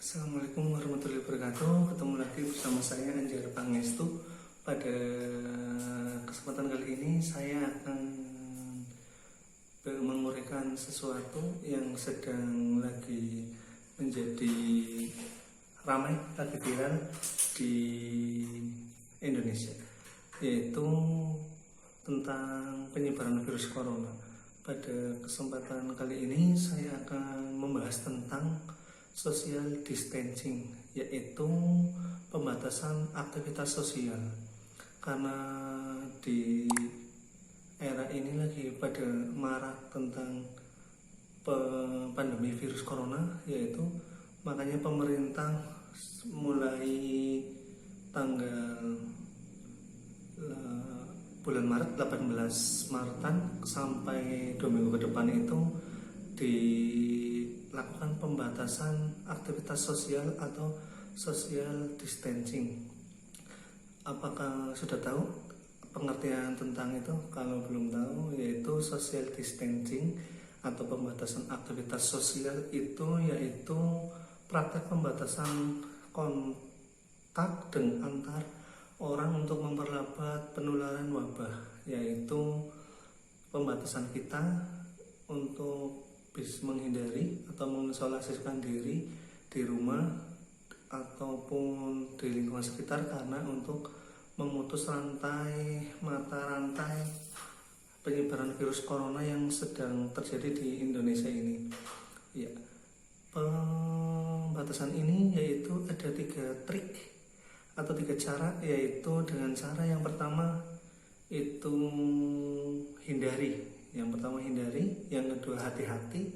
Assalamualaikum warahmatullahi wabarakatuh. Ketemu lagi bersama saya Anjar Pangestu. Pada kesempatan kali ini saya akan menguraikan sesuatu yang sedang lagi menjadi ramai, lagi viral di Indonesia, yaitu tentang penyebaran virus corona. Pada kesempatan kali ini saya akan membahas tentang social distancing, yaitu pembatasan aktivitas sosial. Karena di era ini lagi pada marak tentang pandemi virus corona, yaitu makanya pemerintah mulai tanggal bulan Maret, 18 Maretan sampai 2 minggu ke depan itu dilakukan pembatasan aktivitas sosial atau social distancing. Apakah sudah tahu pengertian tentang itu? Kalau belum tahu, yaitu social distancing atau pembatasan aktivitas sosial itu yaitu praktek pembatasan kontak dengan antar orang untuk memperlambat penularan wabah, yaitu pembatasan kita untuk bisa menghindari atau mengisolasikan diri di rumah ataupun di lingkungan sekitar, karena untuk memutus mata rantai penyebaran virus corona yang sedang terjadi di Indonesia ini. Ya, pembatasan ini yaitu ada 3 trik atau 3 cara, yaitu dengan cara yang pertama itu hindari. Yang pertama hindari, yang kedua hati-hati,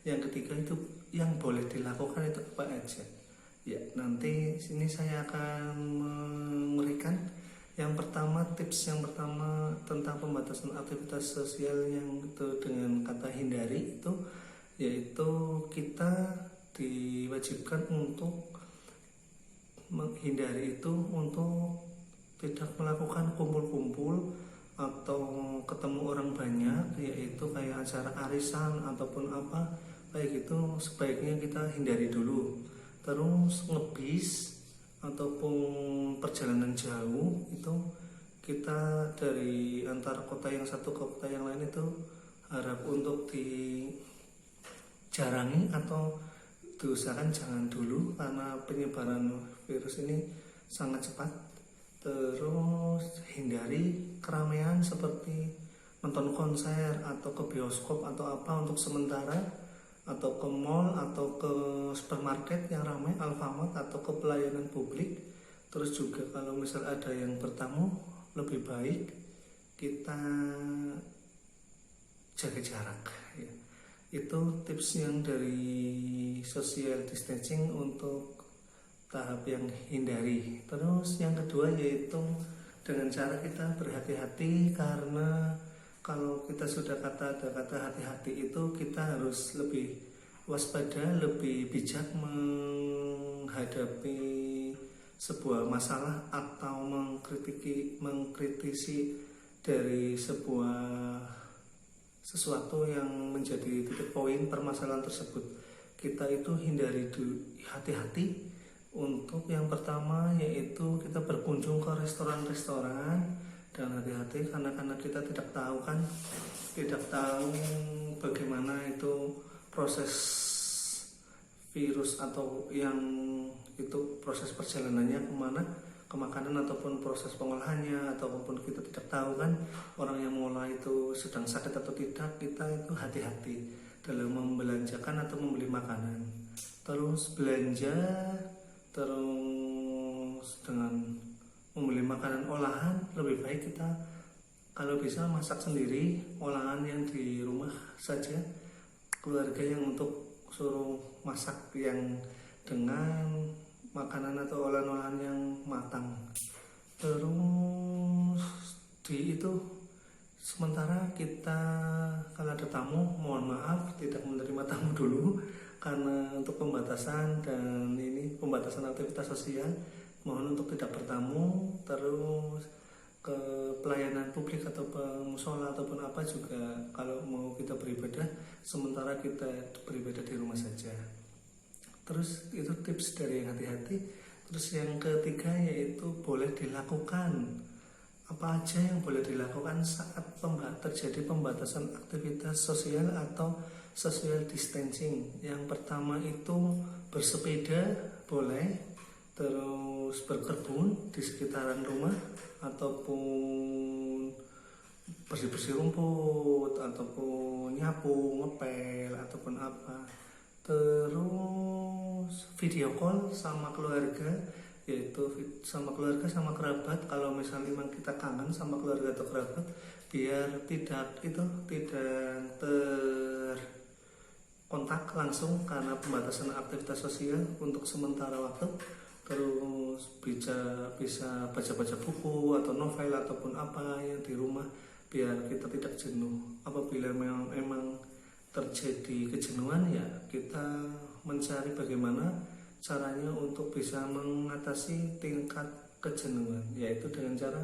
yang ketiga itu yang boleh dilakukan itu apa aja. Ya, nanti sini saya akan memberikan yang pertama, tips yang pertama tentang pembatasan aktivitas sosial yang itu dengan kata hindari itu, yaitu kita diwajibkan untuk menghindari itu untuk tidak melakukan kumpul-kumpul atau ketemu orang banyak, yaitu kayak acara arisan ataupun apa kayak gitu, sebaiknya kita hindari dulu. Terus ngebis ataupun perjalanan jauh itu kita dari antar kota yang satu ke kota yang lain itu harap untuk dijarangi atau diusahakan jangan dulu, karena penyebaran virus ini sangat cepat. Terus hindari keramaian seperti nonton konser atau ke bioskop atau apa untuk sementara, atau ke mall atau ke supermarket yang ramai, Alfamart, atau ke pelayanan publik. Terus juga kalau misal ada yang bertamu, lebih baik kita jaga jarak ya. Itu tips yang dari social distancing untuk tahap yang hindari. Terus yang kedua yaitu dengan cara kita berhati-hati, karena kalau kita sudah ada kata hati-hati itu kita harus lebih waspada, lebih bijak menghadapi sebuah masalah atau mengkritisi dari sesuatu yang menjadi titik poin permasalahan tersebut. Kita itu hindari dulu, hati-hati. Untuk yang pertama yaitu kita berkunjung ke restoran-restoran, dan hati-hati karena kita tidak tahu bagaimana itu proses virus atau yang itu proses perjalanannya kemana, ke makanan ataupun proses pengolahannya, ataupun kita tidak tahu kan orang yang mengolah itu sedang sakit atau tidak. Kita itu hati-hati dalam membelanjakan atau membeli makanan. Terus belanja, terus dengan membeli makanan olahan, lebih baik kita kalau bisa masak sendiri, olahan yang di rumah saja, keluarga yang untuk suruh masak yang dengan makanan atau olahan-olahan yang matang. Terus di itu sementara kita kalau ada tamu, mohon maaf tidak menerima tamu dulu, karena untuk pembatasan dan ini pembatasan aktivitas sosial, mohon untuk tidak bertamu. Terus ke pelayanan publik atau musola ataupun apa juga kalau mau kita beribadah, sementara kita beribadah di rumah saja. Terus itu tips dari yang hati-hati. Terus yang ketiga yaitu boleh dilakukan. Apa aja yang boleh dilakukan saat terjadi pembatasan aktivitas sosial atau social distancing? Yang pertama itu bersepeda boleh, terus berkebun di sekitaran rumah, ataupun bersih-bersih rumput, ataupun nyapu, ngepel, ataupun apa. Terus video call sama keluarga, yaitu sama keluarga sama kerabat. Kalau misalnya memang kita kangen sama keluarga atau kerabat, biar tidak terkontak langsung karena pembatasan aktivitas sosial untuk sementara waktu. Terus bisa baca-baca buku atau novel ataupun apa yang di rumah, biar kita tidak jenuh. Apabila memang terjadi kejenuhan, ya kita mencari bagaimana caranya untuk bisa mengatasi tingkat kejenuhan, yaitu dengan cara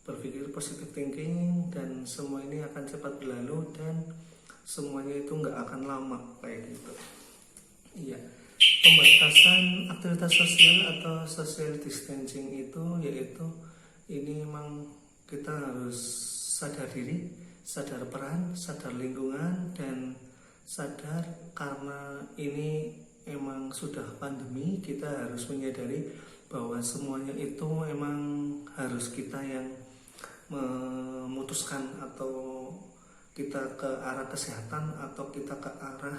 berpikir positive thinking, dan semua ini akan cepat berlalu dan semuanya itu nggak akan lama kayak gitu. Iya, pembatasan aktivitas sosial atau social distancing itu yaitu ini memang kita harus sadar diri, sadar peran, sadar lingkungan, dan sadar karena ini emang sudah pandemi. Kita harus menyadari bahwa semuanya itu emang harus kita yang memutuskan, atau kita ke arah kesehatan atau kita ke arah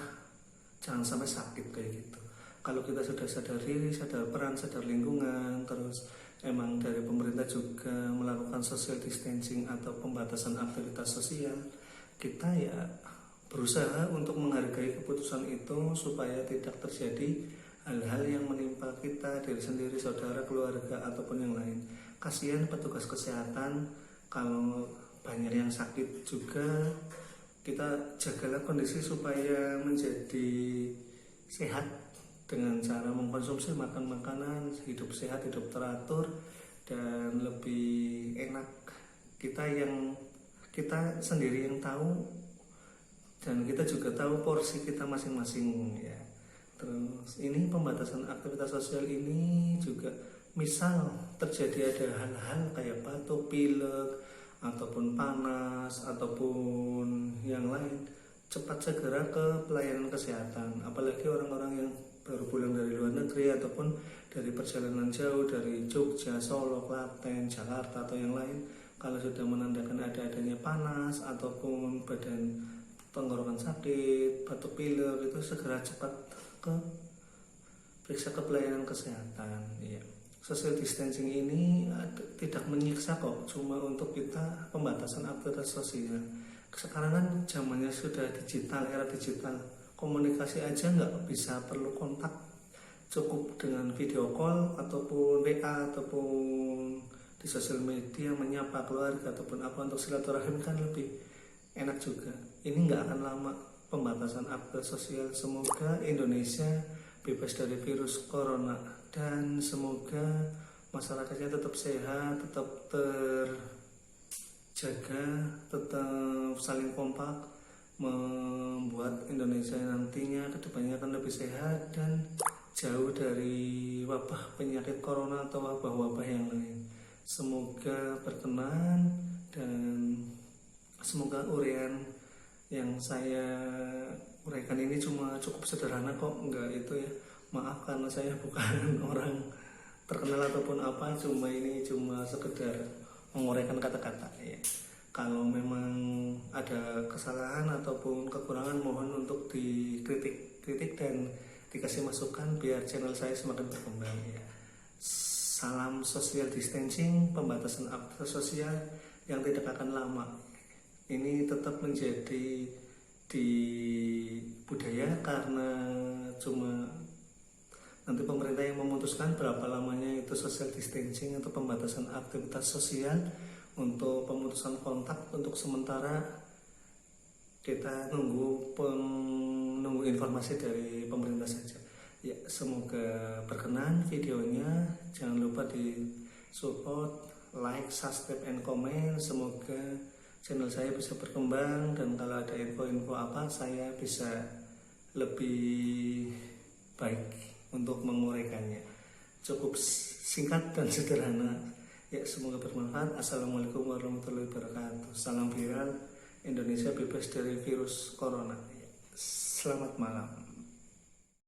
jangan sampai sakit kayak gitu. Kalau kita sudah sadar diri, sadar peran, sadar lingkungan, terus emang dari pemerintah juga melakukan social distancing atau pembatasan aktivitas sosial, kita ya berusaha untuk menghargai keputusan itu supaya tidak terjadi hal-hal yang menimpa kita, diri sendiri, saudara, keluarga, ataupun yang lain. Kasihan petugas kesehatan kalau banyak yang sakit juga. Kita jagalah kondisi supaya menjadi sehat dengan cara mengkonsumsi makanan hidup sehat, hidup teratur, dan lebih enak. Kita sendiri yang tahu, dan kita juga tahu porsi kita masing-masing ya. Terus ini pembatasan aktivitas sosial ini juga misal terjadi ada hal-hal kayak batuk, pilek, ataupun panas, ataupun yang lain, cepat segera ke pelayanan kesehatan. Apalagi orang-orang yang baru pulang dari luar negeri ataupun dari perjalanan jauh dari Jogja, Solo, Klaten, Jakarta atau yang lain, kalau sudah menandakan adanya panas ataupun badan tenggorokan sakit, batuk pilek, itu segera cepat ke periksa ke pelayanan kesehatan ya. Social distancing ini tidak menyiksa kok, cuma untuk kita pembatasan aktivitas sosial. Sekarang kan zamannya sudah digital, era digital, komunikasi aja nggak bisa perlu kontak, cukup dengan video call ataupun WA ataupun di sosial media menyapa keluarga ataupun apa untuk silaturahim kan lebih enak juga. Ini nggak akan lama pembatasan aktivitas sosial. Semoga Indonesia bebas dari virus corona dan semoga masyarakatnya tetap sehat, tetap terjaga, tetap saling kompak, membuat Indonesia nantinya kedepannya akan lebih sehat dan jauh dari wabah penyakit corona atau wabah-wabah yang lain. Semoga berkenan dan semoga uraian yang saya uraikan ini cuma cukup sederhana kok, enggak itu ya. Maaf karena saya bukan orang terkenal ataupun apa, cuma sekedar menguraikan kata-kata ya. Kalau memang ada kesalahan ataupun kekurangan, mohon untuk dikritik dan dikasih masukan biar channel saya semakin berkembang ya. Salam social distancing, pembatasan aktivitas sosial yang tidak akan lama. Ini tetap menjadi di budaya karena cuma nanti pemerintah yang memutuskan berapa lamanya itu social distancing atau pembatasan aktivitas sosial. Untuk pemutusan kontak untuk sementara kita nunggu informasi dari pemerintah saja ya. Semoga berkenan videonya, jangan lupa di support, like, subscribe, and comment. Semoga channel saya bisa berkembang, dan kalau ada info-info apa saya bisa lebih baik. untuk menguraikannya. Cukup singkat dan sederhana. Ya, semoga bermanfaat. Assalamualaikum warahmatullahi wabarakatuh. Salam viral, Indonesia bebas dari virus corona. Selamat malam.